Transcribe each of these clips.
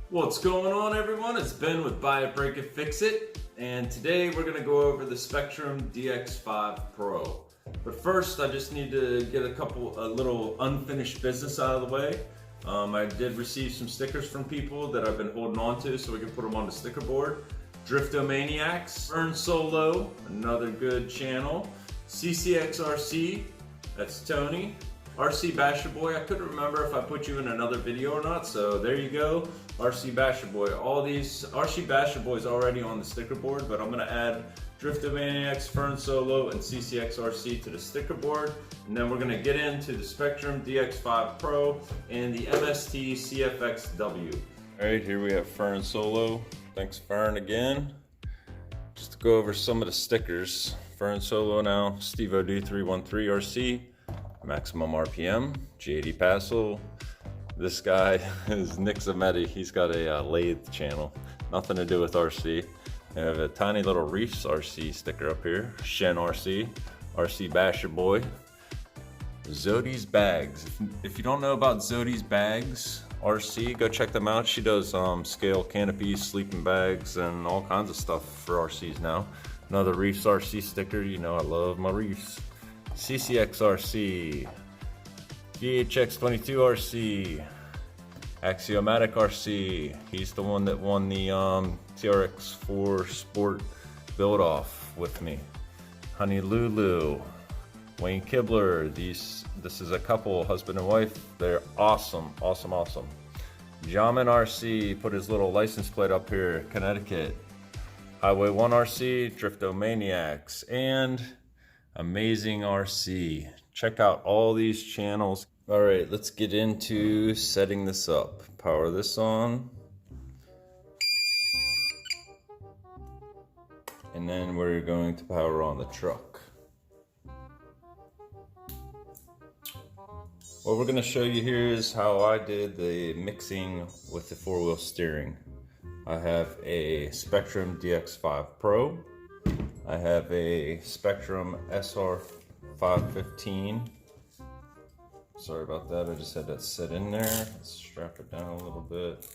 What's going on, everyone? It's Ben with Buy It, Break It, Fix It, and today we're going to go over the Spektrum DX5Pro. But first, I just need to get a little unfinished business out of the way. I did receive some stickers from people that I've been holding on to so we can put them on the sticker board. Driftomaniacs, Fern Solo, another good channel. cfx-w, that's Tony. RC Basher Boy, I couldn't remember if I put you in another video or not, so there you go. RC Basher Boy. All these RC Basher Boys already on the sticker board, but I'm gonna add Driftomaniacs, Fern Solo, and cfx-w to the sticker board, and then we're gonna get into the Spektrum DX5Pro and the MST cfx-w. All right, here we have Fern Solo. Thanks, Fern, again. Just to go over some of the stickers. Fern Solo now, Stevo D313 RC. Maximum RPM, G80 Passel. This guy is Nick Zametti. He's got a lathe channel, nothing to do with RC. I have a tiny little Reefs RC sticker up here. Shen RC, RC Basher Boy. Zodi's Bags. If you don't know about Zodi's Bags RC, go check them out. She does scale canopies, sleeping bags, and all kinds of stuff for RCs now. Another Reefs RC sticker. You know I love my Reefs. cfx-w, GHX22 RC, Axiomatic RC. He's the one that won the TRX4 Sport build off with me. Honey Lulu, Wayne Kibler. This is a couple, husband and wife. They're awesome, awesome, awesome. Jamin RC put his little license plate up here, Connecticut. Highway 1 RC, Driftomaniacs, and Amazing RC. Check out all these channels. All right, let's get into setting this up. Power this on. And then we're going to power on the truck. What we're gonna show you here is how I did the mixing with the four-wheel steering. I have a Spektrum DX5Pro. I have a Spektrum SR515. Sorry about that, I just had that set in there. Let's strap it down a little bit.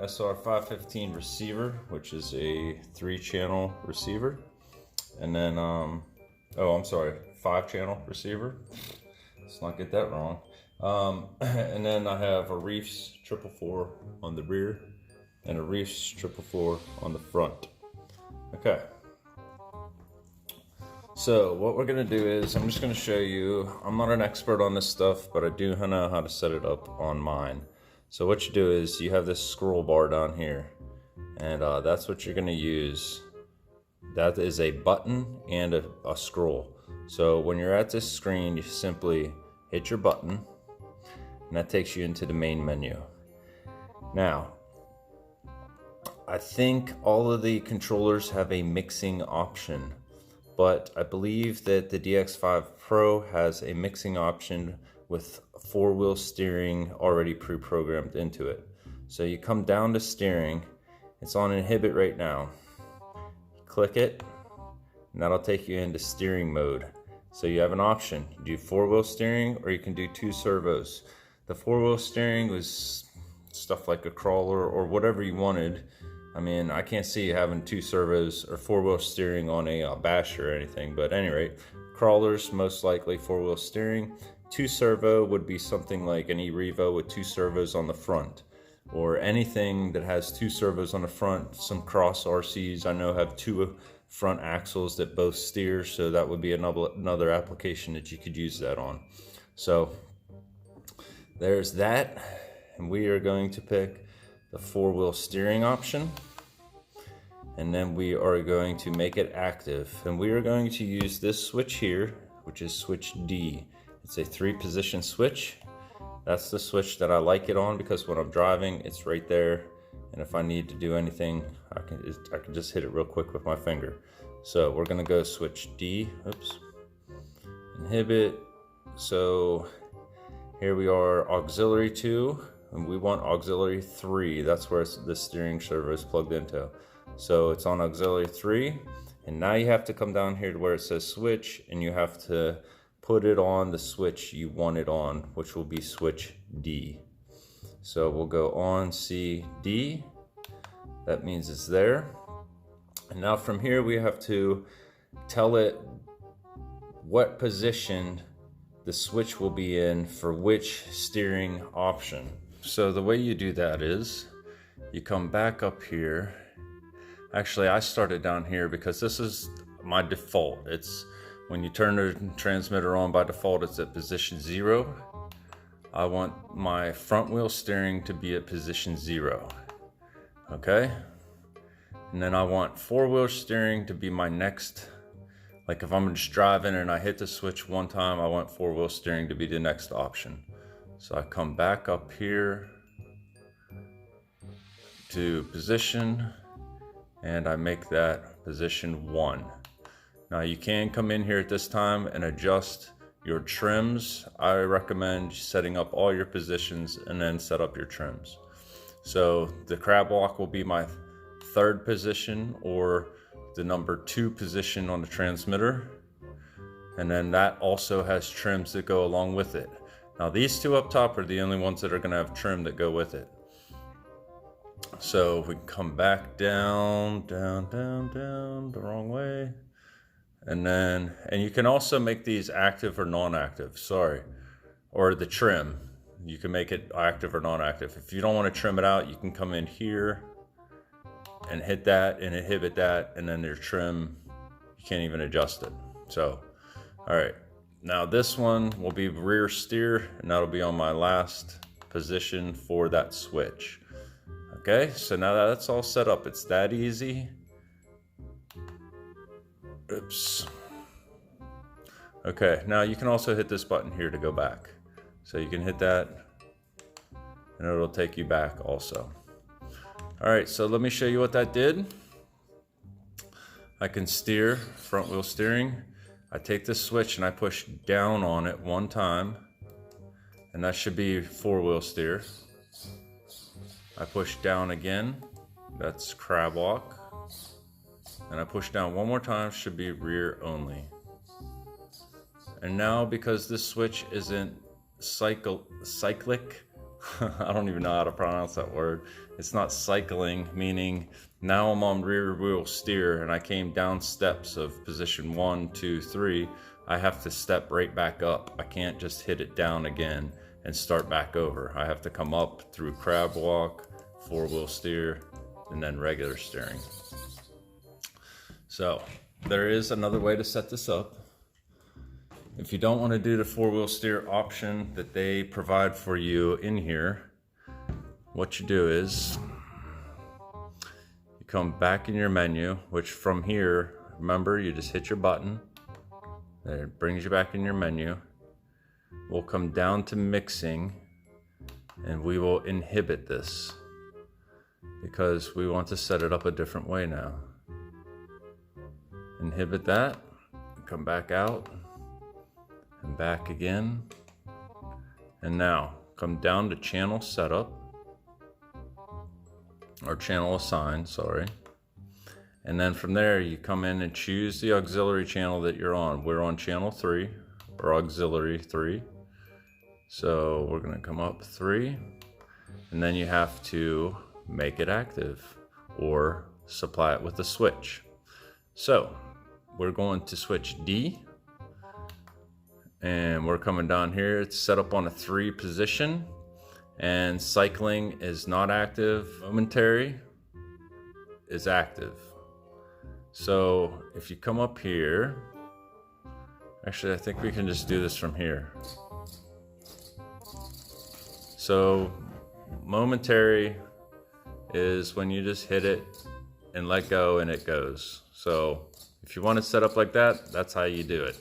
SR515 receiver, which is a 3-channel receiver. And then, I'm sorry, 5-channel receiver. Let's not get that wrong. And then I have a Reefs 444 on the rear and a Reefs 444 on the front. Okay. So what we're gonna do is, I'm just gonna show you, I'm not an expert on this stuff, but I do know how to set it up on mine. So what you do is, you have this scroll bar down here, and that's what you're gonna use. That is a button and a scroll. So when you're at this screen, you simply hit your button, and that takes you into the main menu. Now, I think all of the controllers have a mixing option, but I believe that the DX5Pro has a mixing option with 4-wheel steering already pre-programmed into it. So you come down to steering, it's on inhibit right now. You click it, and that'll take you into steering mode. So you have an option, you do 4-wheel steering or you can do 2 servos. The 4-wheel steering was stuff like a crawler or whatever you wanted. I mean, I can't see you having 2 servos or 4-wheel steering on a Basher or anything, but at any rate, crawlers, most likely 4-wheel steering. 2 servo would be something like an E-Revo with 2 servos on the front, or anything that has 2 servos on the front. Some cross RCs I know have 2 front axles that both steer, so that would be another application that you could use that on. So there's that, and we are going to pick the 4-wheel steering option, and then we are going to make it active, and we are going to use this switch here, which is switch D. It's a 3-position switch. That's the switch that I like it on, because when I'm driving, it's right there, and if I need to do anything, I can just hit it real quick with my finger. So we're gonna go switch D, oops, inhibit. So here we are, auxiliary 2, and we want auxiliary 3. That's where the steering servo is plugged into. So it's on auxiliary 3, and now you have to come down here to where it says switch, and you have to put it on the switch you want it on, which will be switch D. So we'll go on CD. That means it's there. And now from here we have to tell it what position the switch will be in for which steering option. So the way you do that is you come back up here. Actually, I started down here because this is my default. It's when you turn the transmitter on, by default it's at position 0. I want my front wheel steering to be at position 0. Okay? And then I want four-wheel steering to be my next. Like if I'm just driving and I hit the switch one time, I want four-wheel steering to be the next option. So I come back up here to position and I make that position 1. Now you can come in here at this time and adjust your trims. I recommend setting up all your positions and then set up your trims. So the crab walk will be my 3rd position, or the number 2 position on the transmitter. And then that also has trims that go along with it. Now these 2 up top are the only ones that are going to have trim that go with it. So we come back down, the wrong way. And you can also make these active or non-active, or the trim. You can make it active or non-active. If you don't want to trim it out, you can come in here and hit that and inhibit that, and then your trim, you can't even adjust it. So, all right, now this one will be rear steer, and that'll be on my last position for that switch. Okay, so now that that's all set up, it's that easy. Oops. Okay, now you can also hit this button here to go back. So you can hit that and it'll take you back also. All right, so let me show you what that did. I can steer, front wheel steering. I take this switch and I push down on it one time, and that should be 4-wheel steer. I push down again, that's crab walk. And I push down one more time, should be rear only. And now, because this switch isn't cyclic, I don't even know how to pronounce that word. It's not cycling, meaning now I'm on rear wheel steer and I came down steps of position 1, 2, 3. I have to step right back up. I can't just hit it down again and start back over. I have to come up through crab walk, 4-wheel steer, and then regular steering. So there is another way to set this up. If you don't want to do the 4-wheel steer option that they provide for you in here, what you do is you come back in your menu, which from here, remember, you just hit your button. It brings you back in your menu. We'll come down to mixing and we will inhibit this because we want to set it up a different way now. Inhibit that, come back out, and back again. And now, come down to channel setup, or channel assign, sorry. And then from there, you come in and choose the auxiliary channel that you're on. We're on channel 3, or auxiliary 3. So we're gonna come up 3, and then you have to make it active, or supply it with a switch. So, we're going to switch D, and we're coming down here. It's set up on a 3 position, and cycling is not active. Momentary is active. So if you come up here, actually I think we can just do this from here. So momentary is when you just hit it and let go and it goes. So if you want to set up like that, that's how you do it.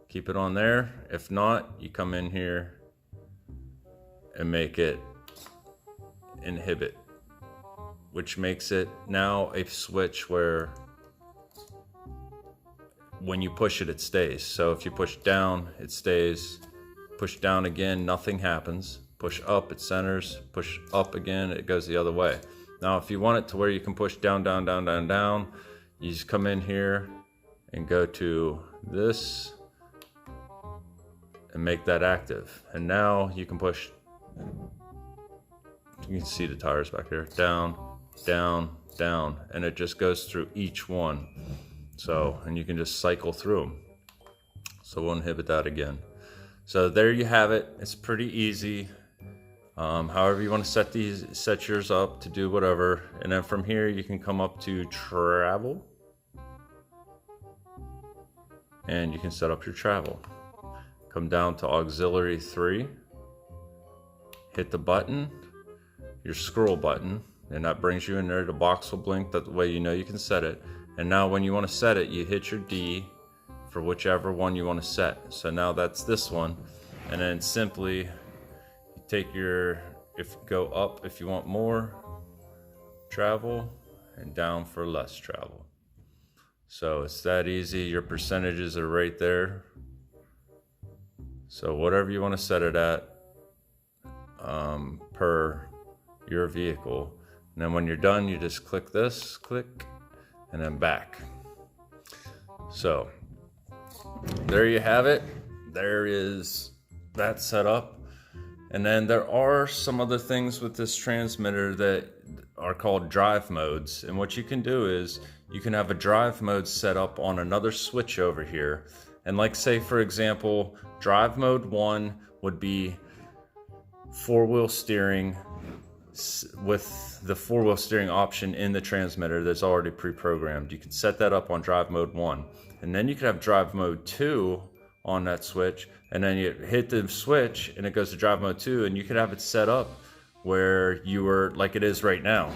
Keep it on there. If not, you come in here and make it inhibit, which makes it now a switch where when you push it, it stays. So if you push down, it stays. Push down again, nothing happens. Push up, it centers. Push up again, it goes the other way. Now, if you want it to where you can push down, down, down, down, down, you just come in here and go to this and make that active. And now you can push You can see the tires back here. Down, down, down, and it just goes through each one. So, and you can just cycle through them. So we'll inhibit that again. So there you have it. It's pretty easy. However you want to set yours up to do whatever. And then from here you can come up to travel. And you can set up your travel. Come down to auxiliary 3. Hit the button, your scroll button, and that brings you in there. The box will blink, that way you know you can set it. And now when you want to set it, you hit your D for whichever one you want to set. So now that's this one. And then simply you take your, go up if you want more travel, and down for less travel. So it's that easy. Your percentages are right there. So whatever you want to set it at, per your vehicle. And then when you're done, you just click this, click, and then back. So there you have it. There is that set up. And then there are some other things with this transmitter that are called drive modes. And what you can do is you can have a drive mode set up on another switch over here. And like, say for example, drive mode 1 would be 4-wheel steering with the 4-wheel steering option in the transmitter that's already pre-programmed. You can set that up on drive mode 1, and then you can have drive mode 2 on that switch, and then you hit the switch and it goes to drive mode 2, and you can have it set up where you are like it is right now.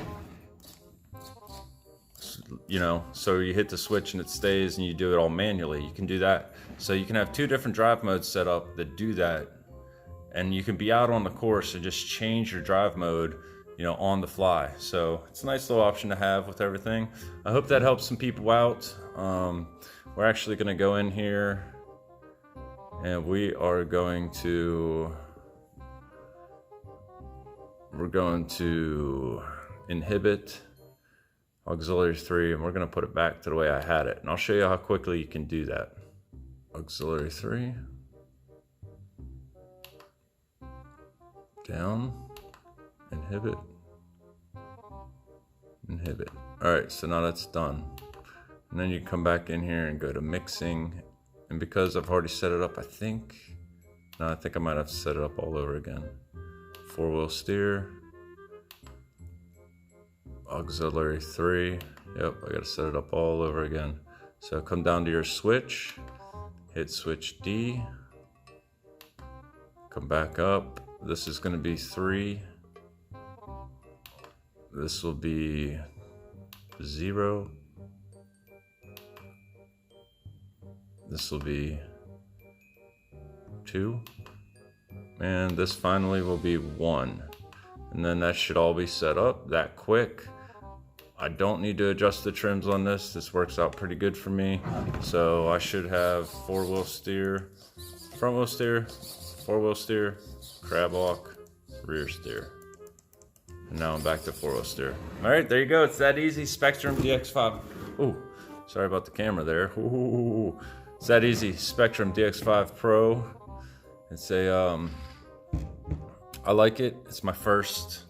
You know, so you hit the switch and it stays, and you do it all manually. You can do that. So you can have 2 different drive modes set up that do that. And you can be out on the course and just change your drive mode, you know, on the fly. So it's a nice little option to have with everything. I hope that helps some people out. We're actually going to go in here and we're going to inhibit auxiliary 3, and we're going to put it back to the way I had it. And I'll show you how quickly you can do that. Auxiliary 3. Down, inhibit, inhibit. All right, so now that's done. And then you come back in here and go to mixing. And because I've already set it up, I think I might have to set it up all over again. 4-wheel steer, auxiliary 3. Yep, I gotta set it up all over again. So come down to your switch, hit switch D, come back up. This is going to be 3. This will be 0. This will be 2. And this finally will be 1. And then that should all be set up that quick. I don't need to adjust the trims on this. This works out pretty good for me. So I should have 4-wheel steer, front wheel steer, 4-wheel steer, crab walk, rear steer. And now I'm back to 4-wheel steer. All right, there you go. It's that easy. Spektrum DX5. Ooh, sorry about the camera there. Ooh, it's that easy. Spektrum DX5Pro. It's a, I like it. It's my first,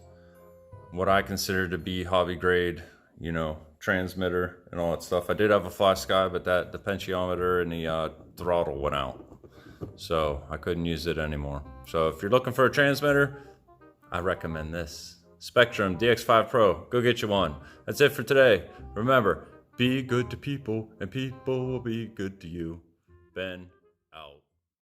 what I consider to be hobby grade, you know, transmitter and all that stuff. I did have a Fly Sky, but the potentiometer and the throttle went out. So I couldn't use it anymore. So if you're looking for a transmitter, I recommend this. Spektrum DX5Pro. Go get you one. That's it for today. Remember, be good to people and people will be good to you. Ben out.